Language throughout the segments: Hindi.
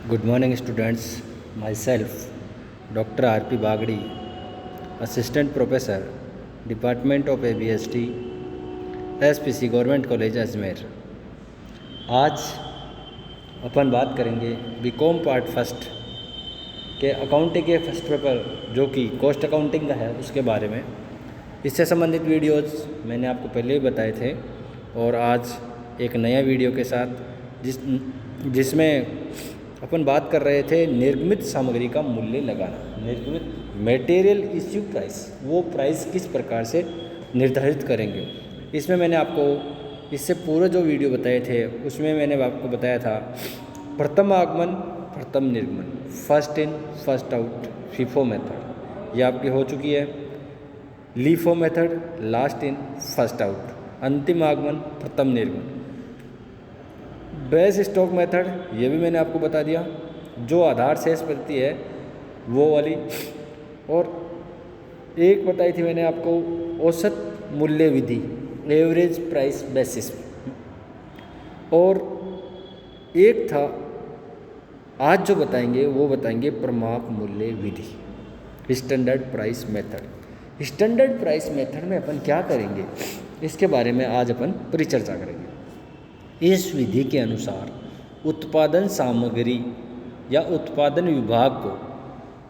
Good morning, students. Myself, Dr. R.P. Bagdi, Assistant Professor, Department of ABST, SPC Government College, Ajmer. आज अपन बात करेंगे बीकॉम पार्ट फर्स्ट के अकाउंटिंग के फर्स्ट पेपर जो कि कॉस्ट अकाउंटिंग का है उसके बारे में। इससे संबंधित वीडियोज़ मैंने आपको पहले भी बताए थे और आज एक नया वीडियो के साथ जिसमें अपन बात कर रहे थे निर्गमित सामग्री का मूल्य लगाना। निर्गमित मटेरियल इश्यू प्राइस, वो प्राइस किस प्रकार से निर्धारित करेंगे। इसमें मैंने आपको इससे पूरे जो वीडियो बताए थे उसमें मैंने आपको बताया था प्रथम आगमन प्रथम निर्गमन, first in first out, FIFO method ये आपकी हो चुकी है। LIFO method, last in first out, अंतिम आगमन प्रथम निर्गमन। बेस स्टॉक मेथड ये भी मैंने आपको बता दिया, जो आधार शेष पद्धति है वो वाली। और एक बताई थी मैंने आपको औसत मूल्य विधि, एवरेज प्राइस बेसिस। और एक था आज जो बताएंगे वो बताएंगे प्रमाप मूल्य विधि, standard price method. Standard price method में अपन क्या करेंगे इसके बारे में आज अपन परिचर्चा करेंगे। इस विधि के अनुसार उत्पादन सामग्री या उत्पादन विभाग को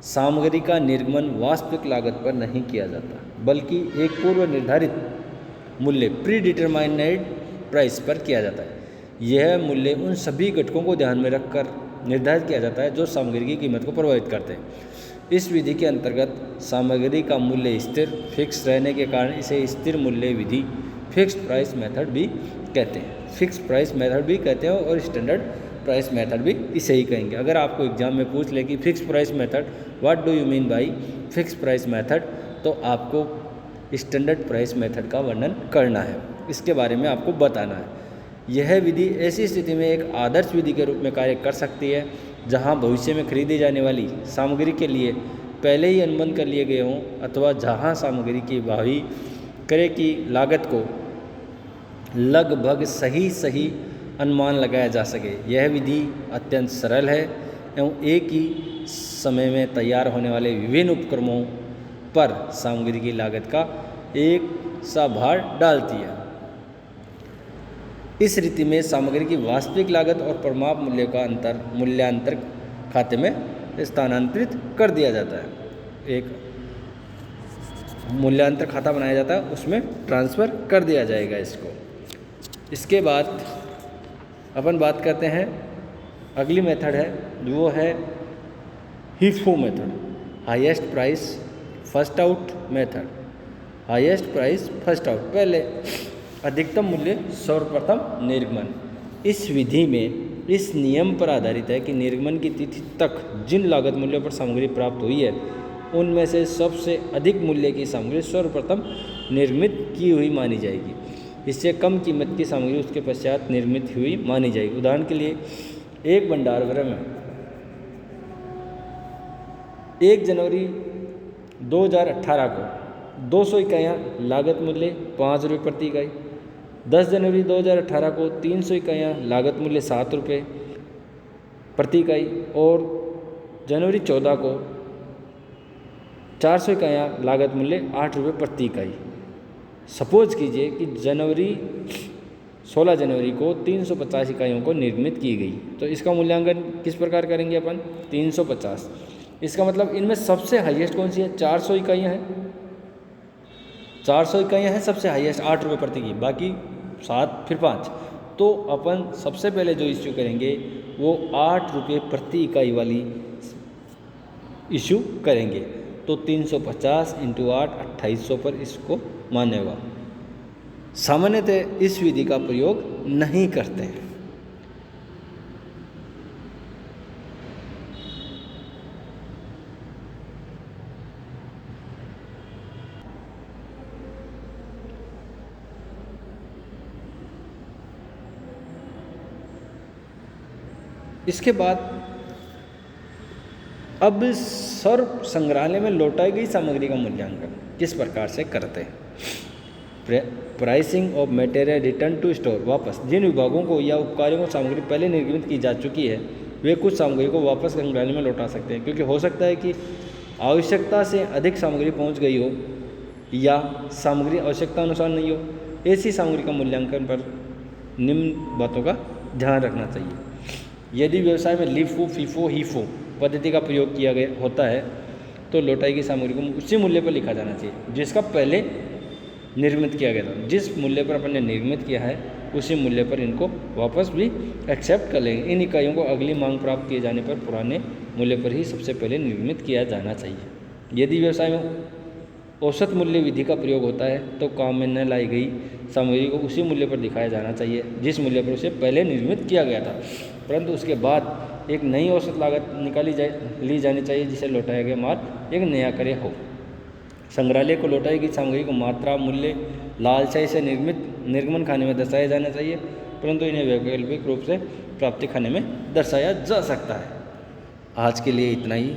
सामग्री का निर्गमन वास्तविक लागत पर नहीं किया जाता, बल्कि एक पूर्व निर्धारित मूल्य प्री डिटरमाइनेड प्राइस पर किया जाता है। यह मूल्य उन सभी घटकों को ध्यान में रखकर निर्धारित किया जाता है जो सामग्री की कीमत को प्रभावित करते हैं। इस विधि के अंतर्गत सामग्री का मूल्य स्थिर फिक्स रहने के कारण इसे स्थिर मूल्य विधि, फिक्स्ड प्राइस मेथड भी कहते हैं। फिक्स प्राइस मेथड भी कहते हैं और स्टैंडर्ड प्राइस मेथड भी इसे ही कहेंगे। अगर आपको एग्जाम में पूछ ले कि fix price method what do you mean by fix price method, तो आपको स्टैंडर्ड प्राइस मेथड का वर्णन करना है, इसके बारे में आपको बताना है। यह विधि ऐसी स्थिति में एक आदर्श विधि के रूप में कार्य कर सकती है जहां भविष्य में खरीदी जाने वाली सामग्री के लिए पहले ही अनुबंध कर लिए गए हों, अथवा जहां सामग्री की भावी क्रय की लागत को लगभग सही अनुमान लगाया जा सके। यह विधि अत्यंत सरल है एवं एक ही समय में तैयार होने वाले विभिन्न उपक्रमों पर सामग्री की लागत का एक सा भार डालती है। इस रीति में सामग्री की वास्तविक लागत और प्रमाप मूल्य का मूल्यांतर खाते में स्थानांतरित कर दिया जाता है। एक मूल्यांतर खाता बनाया जाता है, उसमें ट्रांसफ़र कर दिया जाएगा इसको। इसके बाद अपन बात करते हैं अगली मेथड है, वो है HIFO method, highest price first out method. Highest price first out, पहले अधिकतम मूल्य सर्वप्रथम निर्गमन। इस विधि में इस नियम पर आधारित है कि निर्गमन की तिथि तक जिन लागत मूल्यों पर सामग्री प्राप्त हुई है उनमें से सबसे अधिक मूल्य की सामग्री सर्वप्रथम निर्मित की हुई मानी जाएगी। इससे कम कीमत की सामग्री उसके पश्चात निर्मित हुई मानी जाएगी। उदाहरण के लिए एक भंडार गृह में 1 जनवरी 2018 को 200 इकाइयाँ लागत मूल्य 5 रुपये प्रति इकाई, 10 जनवरी 2018 को 300 इकाइयाँ लागत मूल्य 7 रुपये प्रति इकाई और जनवरी 14 को 400 इकाइयाँ लागत मूल्य 8 रुपये प्रति इकाई। सपोज कीजिए कि 16 जनवरी को 350 इकाइयों को निर्मित की गई, तो इसका मूल्यांकन किस प्रकार करेंगे अपन, 350। इसका मतलब इनमें सबसे हाईएस्ट कौन सी है, 400 इकाइयाँ हैं। 400 इकाइयाँ हैं सबसे हाईएस्ट, 8 रुपये प्रति की, बाकी 7 फिर 5। तो अपन सबसे पहले जो इश्यू करेंगे वो 8 रुपये प्रति इकाई वाली इश्यू करेंगे। तो 350 × 8 2800 पर इसको मान्य होगा। सामान्यतः इस विधि का प्रयोग नहीं करते हैं। इसके बाद अब सर्व संग्रहालय में लौटाई गई सामग्री का मूल्यांकन किस प्रकार से करते हैं। Pricing of material return to store, वापस जिन विभागों को या उपकार्यों को सामग्री पहले निर्गमित की जा चुकी है वे कुछ सामग्री को वापस संग्रहालय में लौटा सकते हैं, क्योंकि हो सकता है कि आवश्यकता से अधिक सामग्री पहुंच गई हो या सामग्री आवश्यकता अनुसार नहीं हो। ऐसी सामग्री का मूल्यांकन पर निम्न बातों का ध्यान रखना चाहिए। यदि व्यवसाय में लीफो, फीफो, हीफो पद्धति का प्रयोग किया गया होता है तो लौटाई की सामग्री को उसी मूल्य पर लिखा जाना चाहिए जिसका पहले निर्मित किया गया था। जिस मूल्य पर अपन ने निर्मित किया है उसी मूल्य पर इनको वापस भी एक्सेप्ट कर लेंगे। इन इकाइयों को अगली मांग प्राप्त किए जाने पर पुराने मूल्य पर ही सबसे पहले निर्मित किया जाना चाहिए। यदि व्यवसाय में औसत मूल्य विधि का प्रयोग होता है तो काम में न लाई गई सामग्री को उसी मूल्य पर दिखाया जाना चाहिए जिस मूल्य पर उसे पहले निर्मित किया गया था, परंतु उसके बाद एक नई औसत लागत ली जानी चाहिए जिसे लौटाया गया माल एक नया क्रय हो। संग्रहालय को लौटाई गई सामग्री को मात्रा, मूल्य, लालसाई से निर्मित निर्गमन खाने में दर्शाया जाना चाहिए, परंतु इन्हें वैकल्पिक रूप से प्राप्ति खाने में दर्शाया जा सकता है। आज के लिए इतना ही।